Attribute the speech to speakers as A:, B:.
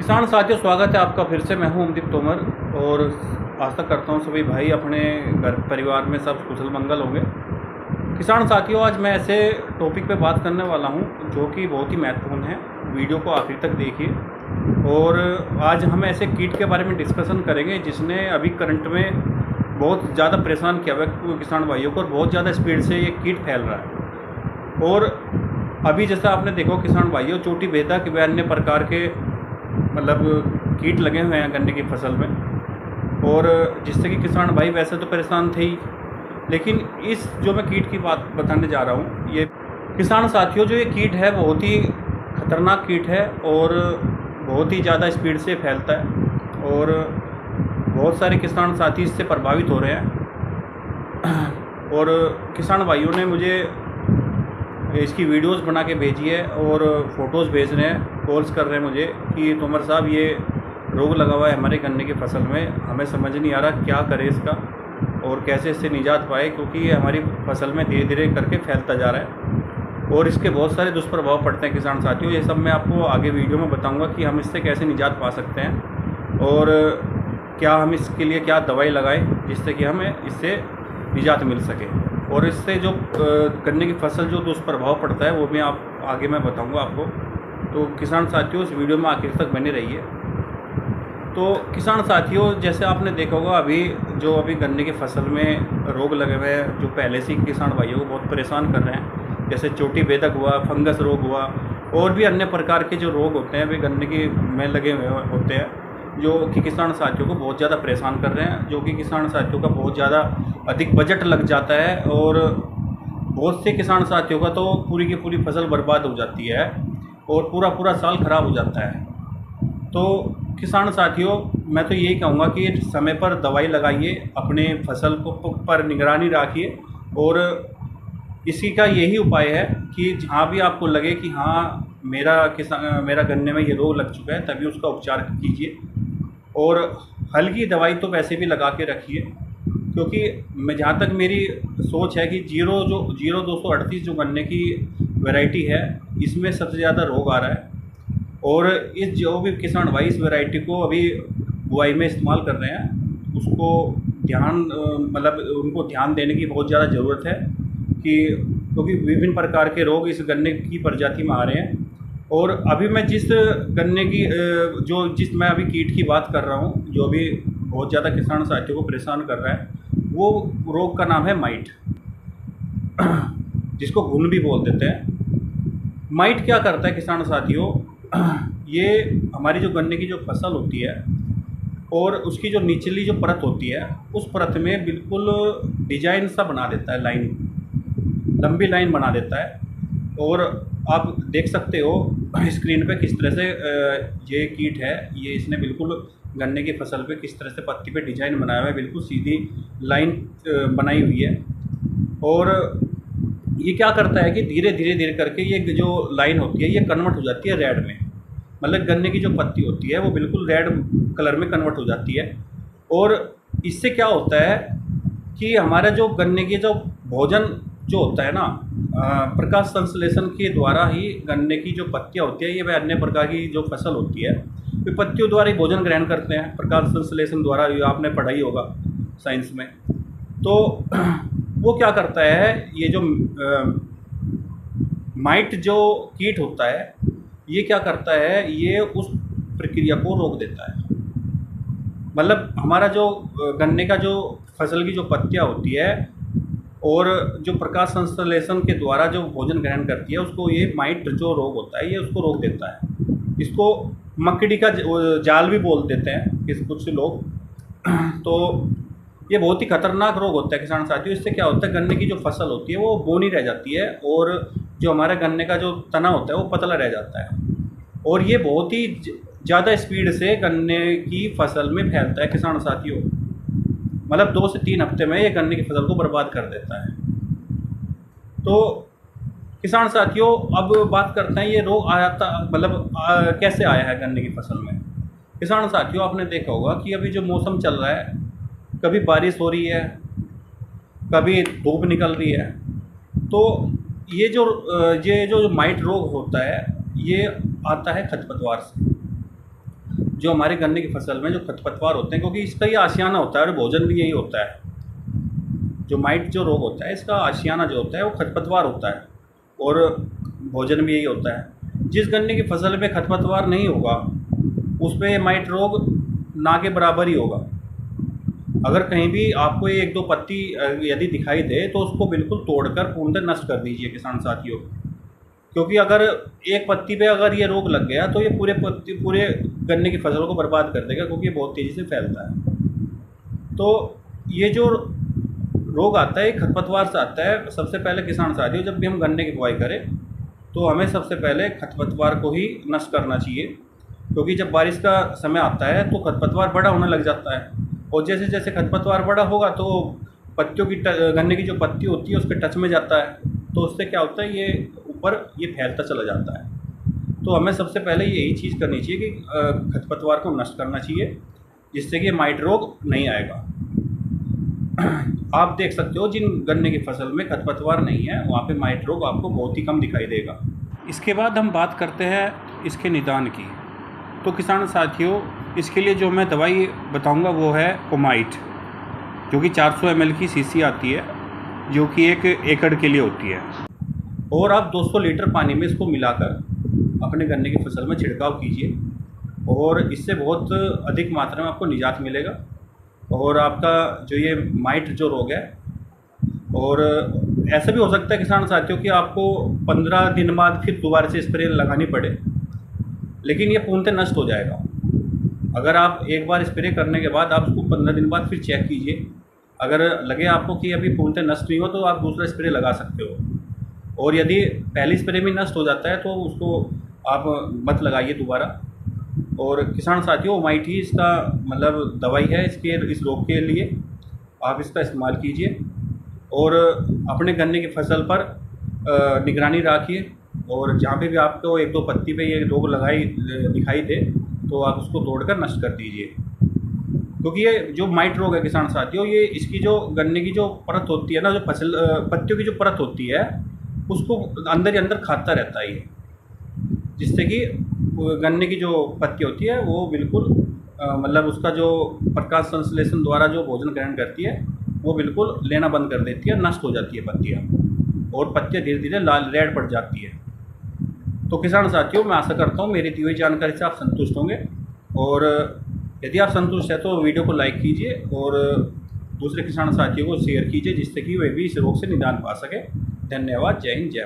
A: किसान साथियों, स्वागत है आपका फिर से। मैं हूं अमदीप तोमर और आशा करता हूं सभी भाई अपने घर परिवार में सब कुशल मंगल होंगे। किसान साथियों, आज मैं ऐसे टॉपिक पे बात करने वाला हूं जो कि बहुत ही महत्वपूर्ण है। वीडियो को आखिर तक देखिए। और आज हम ऐसे कीट के बारे में डिस्कशन करेंगे जिसने अभी करंट में बहुत ज़्यादा परेशान किया हुआ है किसान भाइयों को, और बहुत ज़्यादा स्पीड से ये कीट फैल रहा है। और अभी जैसा आपने देखो किसान भाइयों, चोटी बेधा कि वे अन्य प्रकार के मतलब कीट लगे हुए हैं गन्ने की फसल में, और जिससे कि किसान भाई वैसे तो परेशान थे ही, लेकिन इस जो मैं कीट की बात बताने जा रहा हूँ, ये किसान साथियों जो ये कीट है बहुत ही खतरनाक कीट है और बहुत ही ज़्यादा स्पीड से फैलता है, और बहुत सारे किसान साथी इससे प्रभावित हो रहे हैं। और किसान भाइयों ने मुझे इसकी वीडियोस बना के भेजी है और फ़ोटोज़ भेज रहे हैं, कॉल्स कर रहे हैं मुझे कि तोमर साहब ये रोग लगा हुआ है हमारे गन्ने की फसल में, हमें समझ नहीं आ रहा क्या करें इसका और कैसे इससे निजात पाए, क्योंकि ये हमारी फसल में धीरे धीरे करके फैलता जा रहा है और इसके बहुत सारे दुष्प्रभाव पड़ते हैं। किसान साथियों, ये सब मैं आपको आगे वीडियो में बताऊँगा कि हम इससे कैसे निजात पा सकते हैं और क्या हम इसके लिए क्या दवाई लगाएं जिससे कि हमें इससे निजात मिल सके, और इससे जो गन्ने की फसल जो दुष्प्रभाव पड़ता है वो भी आगे मैं बताऊंगा आपको। तो किसान साथियों, इस वीडियो में आखिर तक बने रहिए। तो किसान साथियों, जैसे आपने देखा होगा अभी गन्ने की फसल में रोग लगे हुए हैं जो पहले से ही किसान भाइयों को बहुत परेशान कर रहे हैं, जैसे चोटी बेधक हुआ, फंगस रोग हुआ, और भी अन्य प्रकार के जो रोग होते हैं वे गन्ने की में लगे हुए होते हैं, जो कि किसान साथियों को बहुत ज़्यादा परेशान कर रहे हैं, जो कि किसान साथियों का बहुत ज़्यादा अधिक बजट लग जाता है और बहुत से किसान साथियों का तो पूरी की पूरी फसल बर्बाद हो जाती है और पूरा पूरा साल खराब हो जाता है। तो किसान साथियों, मैं तो यही कहूँगा कि समय पर दवाई लगाइए, अपने फसल को पर निगरानी रखिए, और इसी का यही उपाय है कि जहाँ भी आपको लगे कि हाँ मेरा गन्ने में ये रोग लग चुका है, तभी उसका उपचार कीजिए। और हल्की दवाई तो वैसे भी लगा के रखिए, क्योंकि मैं जहाँ तक मेरी सोच है कि जीरो 238 जो गन्ने की वैरायटी है, इसमें सबसे ज़्यादा रोग आ रहा है, और इस जो भी किसान भाई इस वैरायटी को अभी बुआई में इस्तेमाल कर रहे हैं उसको उनको ध्यान देने की बहुत ज़्यादा ज़रूरत है कि क्योंकि विभिन्न प्रकार के रोग इस गन्ने की प्रजाति में आ रहे हैं। और अभी मैं जिस मैं अभी कीट की बात कर रहा हूँ जो अभी बहुत ज़्यादा किसान साथियों को परेशान कर रहा है, वो रोग का नाम है माइट, जिसको घुन भी बोल देते हैं। माइट क्या करता है किसान साथियों, ये हमारी जो गन्ने की जो फसल होती है और उसकी जो निचली जो परत होती है, उस परत में बिल्कुल डिजाइन सा बना देता है, लंबी लाइन बना देता है। और आप देख सकते हो स्क्रीन पे किस तरह से ये कीट है, ये इसने बिल्कुल गन्ने की फसल पे किस तरह से पत्ती पे डिजाइन बनाया हुआ है, बिल्कुल सीधी लाइन बनाई हुई है। और ये क्या करता है कि धीरे धीरे करके ये जो लाइन होती है ये कन्वर्ट हो जाती है रेड में, मतलब गन्ने की जो पत्ती होती है वो बिल्कुल रेड कलर में कन्वर्ट हो जाती है। और इससे क्या होता है कि हमारा जो गन्ने की जो भोजन जो होता है ना, प्रकाश संश्लेषण के द्वारा ही गन्ने की जो पत्तियाँ होती है, ये वह अन्य प्रकार की जो फसल होती है वे पत्तियों द्वारा ही भोजन ग्रहण करते हैं, प्रकाश संश्लेषण द्वारा, ये आपने पढ़ाई होगा साइंस में। तो वो क्या करता है, ये जो माइट जो कीट होता है ये क्या करता है, ये उस प्रक्रिया को रोक देता है। मतलब हमारा जो गन्ने का जो फसल की जो पत्तियाँ होती है और जो प्रकाश संश्लेषण के द्वारा जो भोजन ग्रहण करती है, उसको ये माइट जो रोग होता है ये उसको रोक देता है। इसको मकड़ी का जाल भी बोल देते हैं कुछ लोग। तो ये बहुत ही खतरनाक रोग होता है किसान साथियों। इससे क्या होता है, गन्ने की जो फसल होती है वो बोनी रह जाती है और जो हमारा गन्ने का जो तना होता है वो पतला रह जाता है, और ये बहुत ही ज़्यादा स्पीड से गन्ने की फसल में फैलता है किसान साथियों। मतलब 2 से 3 हफ्ते में ये गन्ने की फसल को बर्बाद कर देता है। तो किसान साथियों, अब बात करते हैं ये रोग आया था कैसे आया है गन्ने की फसल में। किसान साथियों, आपने देखा होगा कि अभी जो मौसम चल रहा है, कभी बारिश हो रही है, कभी धूप निकल रही है, तो ये जो माइट रोग होता है ये आता है खरपतवार से। जो हमारे गन्ने की फसल में जो खरपतवार होते हैं, क्योंकि इसका ये आशियाना होता है और भोजन भी यही होता है। जो माइट जो रोग होता है इसका आशियाना जो होता है वो खरपतवार होता है और भोजन भी यही होता है। जिस गन्ने की फसल में खरपतवार नहीं होगा उस पर माइट रोग ना के बराबर ही होगा। अगर कहीं भी आपको ये एक दो पत्ती यदि दिखाई दे तो उसको बिल्कुल तोड़कर पूर्णतः नष्ट कर दीजिए किसान साथियों, क्योंकि अगर एक पत्ती पे अगर ये रोग लग गया तो ये पूरे गन्ने की फसल को बर्बाद कर देगा, क्योंकि ये बहुत तेज़ी से फैलता है। तो ये जो रोग आता है खरपतवार से आता है। सबसे पहले किसान साथियों, जब भी हम गन्ने की बुआई करें तो हमें सबसे पहले खरपतवार को ही नष्ट करना चाहिए, क्योंकि जब बारिश का समय आता है तो खरपतवार बड़ा होने लग जाता है और जैसे जैसे खरपतवार बड़ा होगा तो पत्तियों की गन्ने की जो पत्ती होती है उसके टच में जाता है, तो उससे क्या होता है ये ऊपर ये फैलता चला जाता है। तो हमें सबसे पहले यही चीज़ करनी चाहिए कि खरपतवार को नष्ट करना चाहिए, जिससे कि माइट रोग नहीं आएगा। आप देख सकते हो जिन गन्ने की फसल में खरपतवार नहीं है वहाँ पे माइट रोग आपको बहुत ही कम दिखाई देगा। इसके बाद हम बात करते हैं इसके निदान की। तो किसान साथियों, इसके लिए जो मैं दवाई बताऊंगा वो है ओमाइट, जो कि 400 ml की शीशी आती है, जो कि 1 एकड़ के लिए होती है। और आप 200 लीटर पानी में इसको मिलाकर अपने गन्ने की फसल में छिड़काव कीजिए और इससे बहुत अधिक मात्रा में आपको निजात मिलेगा। और आपका जो ये माइट जो रोग है, और ऐसा भी हो सकता है किसान साथियों कि आपको 15 दिन बाद फिर दोबारा से स्प्रे लगानी पड़े, लेकिन ये पूर्णतः नष्ट हो जाएगा। अगर आप एक बार स्प्रे करने के बाद आप उसको 15 दिन बाद फिर चेक कीजिए, अगर लगे आपको कि अभी पूर्णतः नष्ट नहीं हो तो आप दूसरा स्प्रे लगा सकते हो। और यदि पहली स्प्रे में नष्ट हो जाता है तो उसको आप मत लगाइए दोबारा। और किसान साथियों, ओमाइट ही इसका मतलब दवाई है इस रोग के लिए, आप इसका इस्तेमाल कीजिए और अपने गन्ने की फसल पर निगरानी रखिए। और जहाँ पे भी आपको 1-2 पत्ती पे ये रोग दिखाई दे तो आप उसको तोड़कर नष्ट कर दीजिए, क्योंकि ये जो माइट रोग है किसान साथियों, ये इसकी जो गन्ने की जो परत होती है ना, जो फसल पत्तियों की जो परत होती है उसको अंदर ही अंदर खाता रहता है ये, जिससे कि गन्ने की जो पत्ती होती है वो बिल्कुल मतलब उसका जो प्रकाश संश्लेषण द्वारा जो भोजन ग्रहण करती है वो बिल्कुल लेना बंद कर देती है, नष्ट हो जाती है पत्तियाँ और पत्तियाँ धीरे धीरे लाल रेड पड़ जाती है। तो किसान साथियों, मैं आशा करता हूँ मेरी दी हुई जानकारी से आप संतुष्ट होंगे, और यदि आप संतुष्ट हैं तो वीडियो को लाइक कीजिए और दूसरे किसान साथियों को शेयर कीजिए, जिससे कि वे भी इस रोग से निदान पा सके। धन्यवाद। जय हिंद, जय भारत।